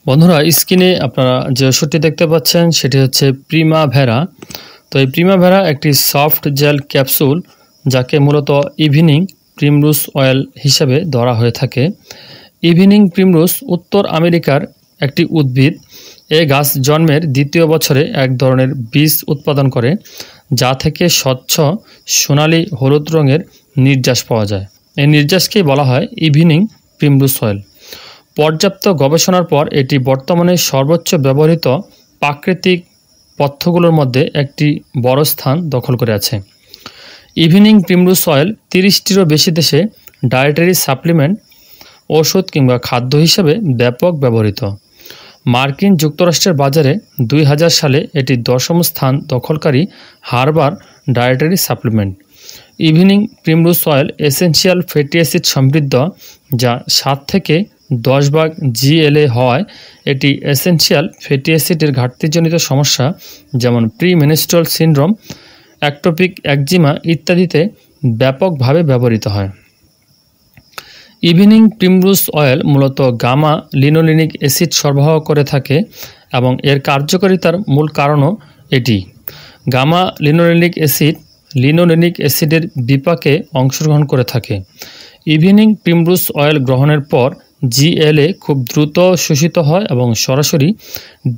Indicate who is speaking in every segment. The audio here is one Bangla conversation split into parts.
Speaker 1: বন্ধুরা স্ক্রিনে আপনারা যে ওষুধটি দেখতে পাচ্ছেন সেটি হচ্ছে প্রিমাভেরা। তো এই প্রিমাভেরা একটি সফট জেল ক্যাপসুল, যাকে মূলত ইভিনিং প্রিমরোজ অয়েল হিসেবে ধরা হয়ে থাকে। ইভিনিং প্রিমরোজ উত্তর আমেরিকার একটি উদ্ভিদ। এই গাছ জন্মের দ্বিতীয় বছরে এক ধরনের বীজ উৎপাদন করে, যা থেকে স্বচ্ছ সোনালি হলুদ রঙের নির্যাস পাওয়া যায়। এই নির্যাসকেই বলা হয় ইভিনিং প্রিমরোজ অয়েল। পর্যাপ্ত গবেষণার পর এটি বর্তমানে সর্বোচ্চ ব্যবহৃত প্রাকৃতিক পথ্যগুলোর মধ্যে একটি বড় স্থান দখল করে আছে। ইভিনিং প্রিমরোজ অয়েল 30টিরও বেশি দেশে ডায়েটারি সাপ্লিমেন্ট, ওষুধ কিংবা খাদ্য হিসেবে ব্যাপক ব্যবহৃত। মার্কিন যুক্তরাষ্ট্রের বাজারে 2000 সালে এটি 10ম স্থান দখলকারী herbal dietary supplement. Evening primrose oil essential fatty acid সমৃদ্ধ, যা 7 থেকে 10 ভাগ GLA হওয়ায় এটি এসেনশিয়াল ফ্যাটি অ্যাসিডের ঘাটতিজনিত সমস্যা যেমন প্রিমেনস্ট্রুয়াল সিনড্রোম, অ্যাক্টোপিক একজিমা ইত্যাদিতে ব্যাপকভাবে ব্যবহৃত হয়। ইভিনিং প্রিমরোজ অয়েল মূলত গামা লিনোলেনিক অ্যাসিড সরবরাহ করে থাকে এবং এর কার্যকারিতার মূল কারণও এটি। গামা লিনোলেনিক অ্যাসিডের বিপাকে অংশগ্রহণ করে থাকে। ইভিনিং প্রিমরোজ অয়েল গ্রহণের পর GLA খুব দ্রুত শোষিত হয় এবং সরাসরি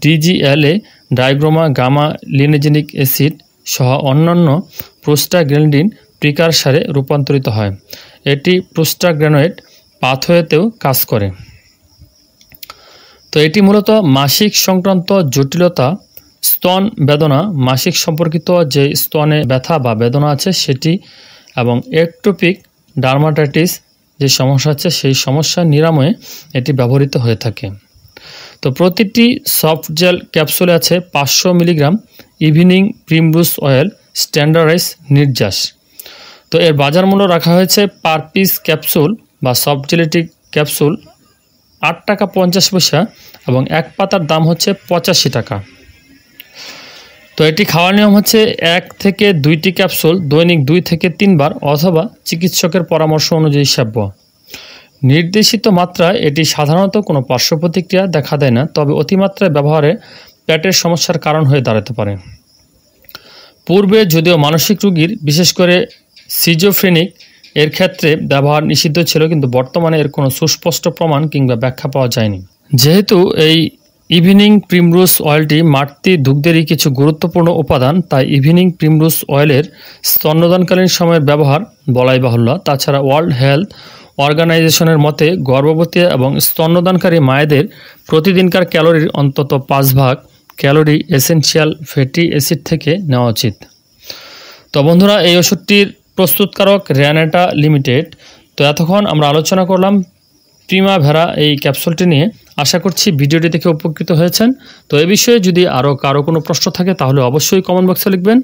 Speaker 1: DGLA ডাইগ্রোমা গামা লিনোজেনিক অ্যাসিড সহ অন্যান্য প্রোস্টাগ্ল্যান্ডিন প্রিকারসারে রূপান্তরিত হয়। এটি প্রোস্টাগ্ল্যান্ডয়েড পাথওয়েতেও কাজ করে। তো এটি মূলত মাসিক সংক্রান্ত জটিলতা, স্তন বেদনা, মাসিক সম্পর্কিত যে স্তনে ব্যথা বা বেদনা আছে সেটি, এবং একটোপিক ডার্মাটাইটিস যে সমস্যা আছে সেই সমস্যা নিরাময়ে এটি ব্যবহৃত হয়ে থাকে। তো প্রতিটি সফট জেল ক্যাপসুলে আছে 500 milligram evening primrose oil standardise নির্যাস। তো এর বাজার মূল্য রাখা হয়েছে পার পিস ক্যাপসুল বা সফট জেলেটিক ক্যাপসুল 8 টাকা 50 পয়সা এবং এক পাতার দাম হচ্ছে 85 টাকা। তো এটি খাওয়ার নিয়ম হচ্ছে 1 থেকে 2টি ক্যাপসুল দৈনিক 2 থেকে 3 বার অথবা চিকিৎসকের পরামর্শ অনুযায়ী সেব্য। নির্দেশিত মাত্রায় এটি সাধারণত কোনো পার্শ্ব প্রতিক্রিয়া দেখা দেয় না, তবে অতিমাত্রায় ব্যবহারে পেটের সমস্যার কারণ হয়ে দাঁড়াতে পারে। পূর্বে যদিও মানসিক রোগীর, বিশেষ করে সিজোফ্রেনিক এর ক্ষেত্রে ব্যবহার নিষিদ্ধ ছিল, কিন্তু বর্তমানে এর কোনো সুস্পষ্ট প্রমাণ কিংবা ব্যাখ্যা পাওয়া যায়নি। যেহেতু এই ইভিনিং প্রিমরোজ অয়েলটি মাতৃ দুগ্ধেরই কিছু গুরুত্বপূর্ণ উপাদান, তাই ইভিনিং প্রিমরোজ অয়েলের স্তন্যদানকালীন সময়ের ব্যবহার বলাই বাহুল্য। তাছাড়া ওয়ার্ল্ড হেলথ অর্গানাইজেশনের মতে গর্ভবতী এবং স্তন্যদানকারী মায়েদের প্রতিদিনকার ক্যালোরির অন্তত 5 ভাগ ক্যালোরি এসেনশিয়াল ফ্যাটি অ্যাসিড থেকে নেওয়া উচিত। তো বন্ধুরা, এই ওষুধটির প্রস্তুতকারক র্যানেটা লিমিটেড। তো এতক্ষণ আমরা আলোচনা করলাম প্রিমাভেরা এই ক্যাপসুলটি নিয়ে। আশা করছি ভিডিওটি দেখে উপকৃত হয়েছেন। তো এ বিষয়ে যদি কারো কোনো প্রশ্ন থাকে তাহলে অবশ্যই কমেন্ট বক্সে লিখবেন।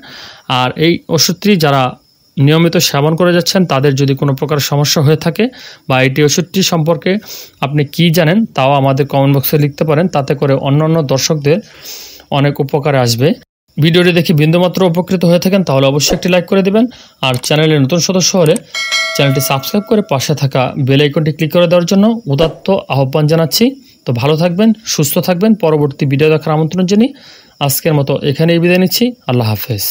Speaker 1: আর এই ওষুধটি যারা নিয়মিত সেবন করে যাচ্ছেন তাদের যদি কোনো প্রকার সমস্যা হয়ে থাকে বা এটি ওষুধটি সম্পর্কে আপনি কি জানেন তাও আমাদের কমেন্ট বক্সে লিখতে পারেন, তাতে করে অন্যান্য দর্শকদের অনেক উপকারে আসবে। ভিডিওটি দেখে বিন্দুমাত্র উপকৃত হয়ে থাকেন তাহলে অবশ্যই একটি লাইক করে দেবেন। আর চ্যানেলের নতুন সদস্য হলে চ্যানেলটি সাবস্ক্রাইব করে পাশে থাকা বেল আইকনটি ক্লিক করে দেওয়ার জন্য উদাত্ত আহ্বান জানাচ্ছি। তো ভালো থাকবেন, সুস্থ থাকবেন। পরবর্তী ভিডিও দেখার আমন্ত্রণ জানিয়ে আজকের মতো এখানেই বিদায় নিচ্ছি। আল্লাহ হাফেজ।